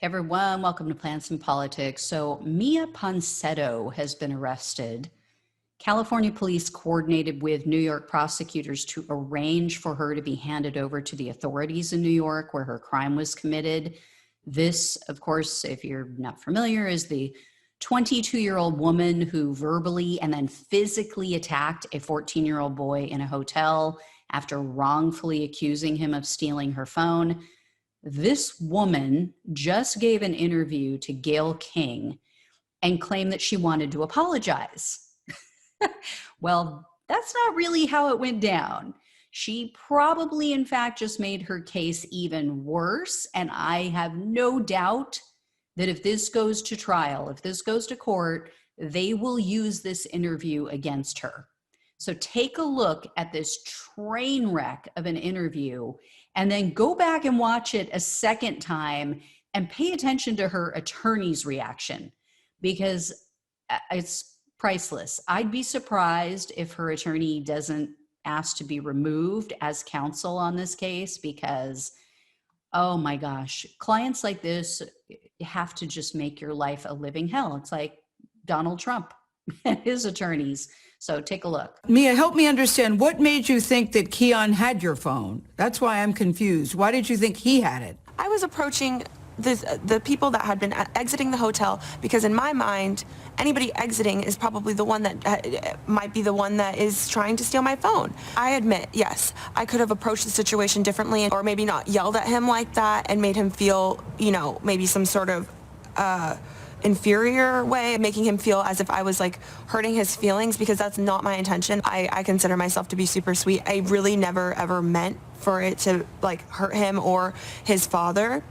Everyone, welcome to Plants and Politics. So, Miya Ponsetto has been arrested. California police coordinated with New York prosecutors to arrange for her to be handed over to the authorities in New York where her crime was committed. This, of course, if you're not familiar, is the 22-year-old woman who verbally and then physically attacked a 14-year-old boy in a hotel after wrongfully accusing him of stealing her phone. This woman just gave an interview to Gayle King and claimed that she wanted to apologize. Well, that's not really how it went down. She probably, in fact, just made her case even worse. And I have no doubt that if this goes to trial, if this goes to court, they will use this interview against her. So take a look at this train wreck of an interview and then go back and watch it a second time and pay attention to her attorney's reaction, because it's priceless. I'd be surprised if her attorney doesn't ask to be removed as counsel on this case, because, oh my gosh, clients like this have to just make your life a living hell. It's like Donald Trump and his attorneys. So take a look. Miya, help me understand. What made you think that Keon had your phone? That's why I'm confused. Why did you think he had it? I was approaching the people that had been exiting the hotel because in my mind, anybody exiting is probably the one that might be the one that is trying to steal my phone. I admit, yes, I could have approached the situation differently or maybe not yelled at him like that and made him feel, maybe some sort of inferior way, making him feel as if I was like hurting his feelings, because that's not my intention. I consider myself to be super sweet. I really never ever meant for it to like hurt him or his father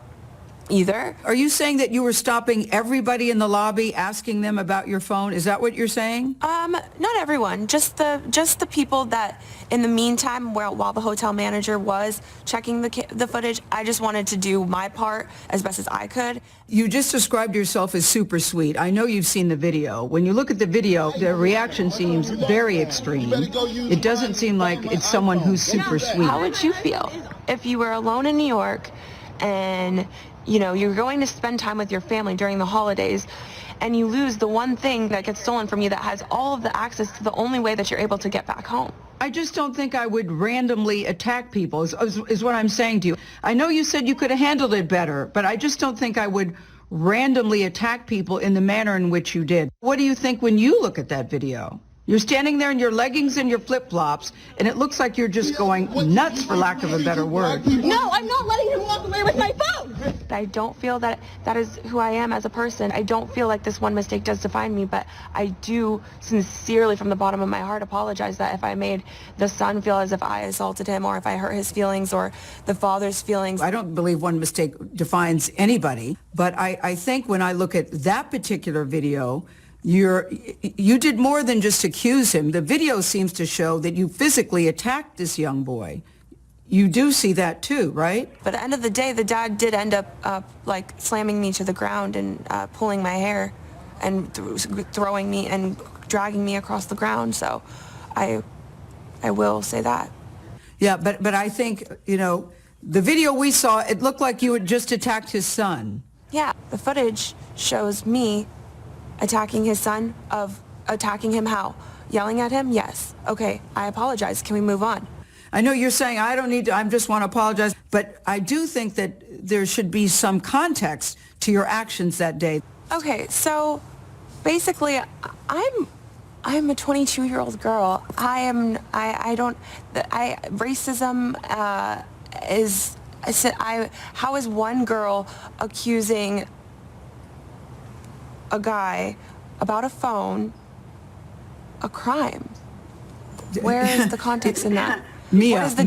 either. Are you saying that you were stopping everybody in the lobby asking them about your phone? Is that what you're saying? Not everyone, just the people that in the meantime while the hotel manager was checking the footage, I just wanted to do my part as best as I could. You just described yourself as super sweet. I know you've seen the video. When you look at the video, the reaction seems very extreme. It doesn't seem like it's someone who's super sweet. How would you feel if you were alone in New York and you're going to spend time with your family during the holidays and you lose the one thing that gets stolen from you that has all of the access to the only way that you're able to get back home? I just don't think I would randomly attack people is what I'm saying to you. I know you said you could have handled it better, but I just don't think I would randomly attack people in the manner in which you did. What do you think when you look at that video? You're standing there in your leggings and your flip-flops, and it looks like you're just going nuts, for lack of a better word. No, I'm not letting him walk away with my phone. I don't feel that is who I am as a person. I don't feel like this one mistake does define me, but I do sincerely from the bottom of my heart apologize that if I made the son feel as if I assaulted him or if I hurt his feelings or the father's feelings. I don't believe one mistake defines anybody, but I think when I look at that particular video, you did more than just accuse him. The video seems to show that you physically attacked this young boy. You do see that too, right? But at the end of the day, the dad did end up like slamming me to the ground and pulling my hair and throwing me and dragging me across the ground. So I will say that. Yeah, but I think, the video we saw, it looked like you had just attacked his son. Yeah, the footage shows me attacking his son. Of attacking him how? Yelling at him? Yes. Okay, I apologize. Can we move on? I know you're saying I don't need to, I just want to apologize, but I do think that there should be some context to your actions that day. Okay, so basically I'm a 22-year-old girl. Racism how is one girl accusing a guy about a phone a crime? Where is the context in that? Miya, what is the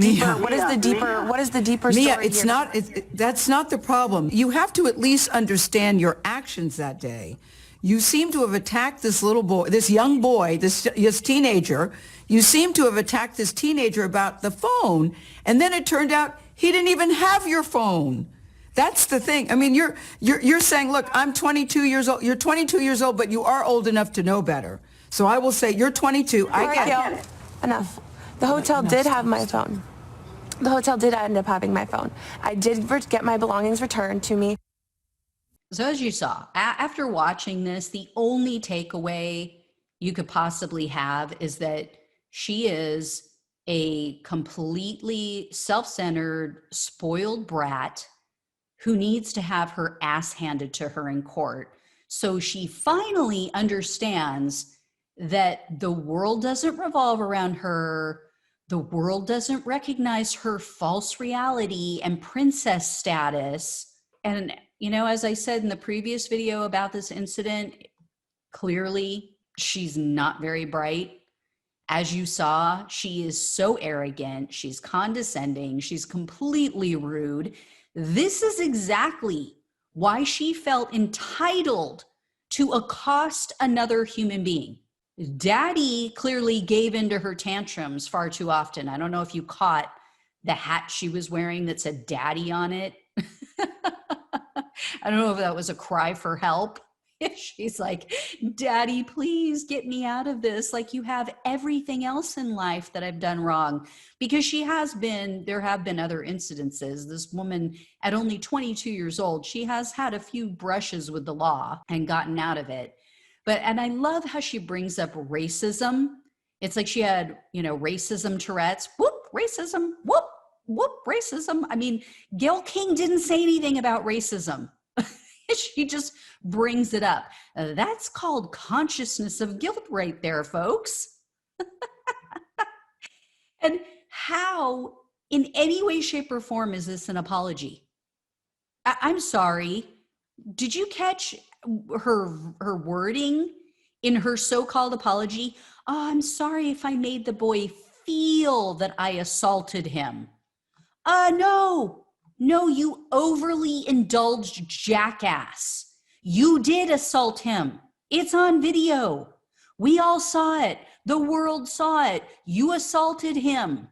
deeper Miya, story here? That's not the problem. You have to at least understand your actions that day. You seem to have attacked this little boy, this young boy, this teenager. You seem to have attacked this teenager about the phone, and then it turned out he didn't even have your phone. That's the thing. I mean, you're saying, look, I'm 22 years old. You're 22 years old, but you are old enough to know better. So I will say you're 22. I get it. Enough. The hotel did have my phone. The hotel did end up having my phone. I did get my belongings returned to me. So as you saw, after watching this, the only takeaway you could possibly have is that she is a completely self-centered, spoiled brat who needs to have her ass handed to her in court. So she finally understands that the world doesn't revolve around her. The world doesn't recognize her false reality and princess status. And, you know, as I said in the previous video about this incident, clearly she's not very bright. As you saw, she is so arrogant. She's condescending. She's completely rude. This is exactly why she felt entitled to accost another human being. Daddy clearly gave into her tantrums far too often. I don't know if you caught the hat she was wearing that said daddy on it. I don't know if that was a cry for help. She's like, daddy, please get me out of this. Like, you have everything else in life that I've done wrong. Because there have been other incidences. This woman at only 22 years old, she has had a few brushes with the law and gotten out of it. And I love how she brings up racism. It's like she had, racism Tourette's, whoop, racism, whoop, whoop, racism. I mean, Gayle King didn't say anything about racism. She just brings it up. That's called consciousness of guilt right there, folks. And how, in any way, shape, or form, is this an apology? I'm sorry. Did you catch her wording in her so-called apology? Oh, I'm sorry if I made the boy feel that I assaulted him. No, you overly indulged jackass. You did assault him. It's on video. We all saw it. The world saw it. You assaulted him.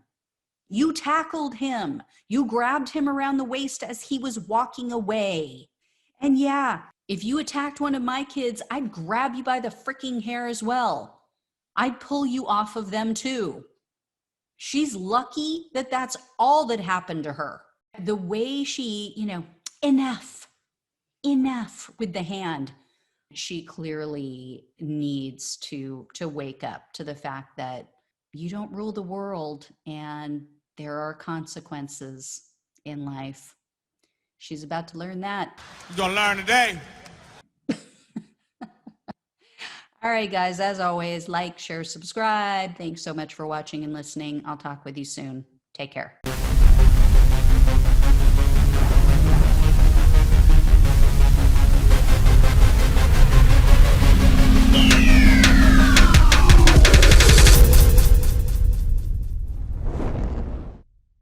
You tackled him. You grabbed him around the waist as he was walking away. And yeah, if you attacked one of my kids, I'd grab you by the freaking hair as well. I'd pull you off of them too. She's lucky that that's all that happened to her. The way she, enough with the hand. She clearly needs to wake up to the fact that you don't rule the world and there are consequences in life. She's about to learn that. You're gonna learn today. All right, guys, as always, like, share, subscribe. Thanks so much for watching and listening. I'll talk with you soon. Take care.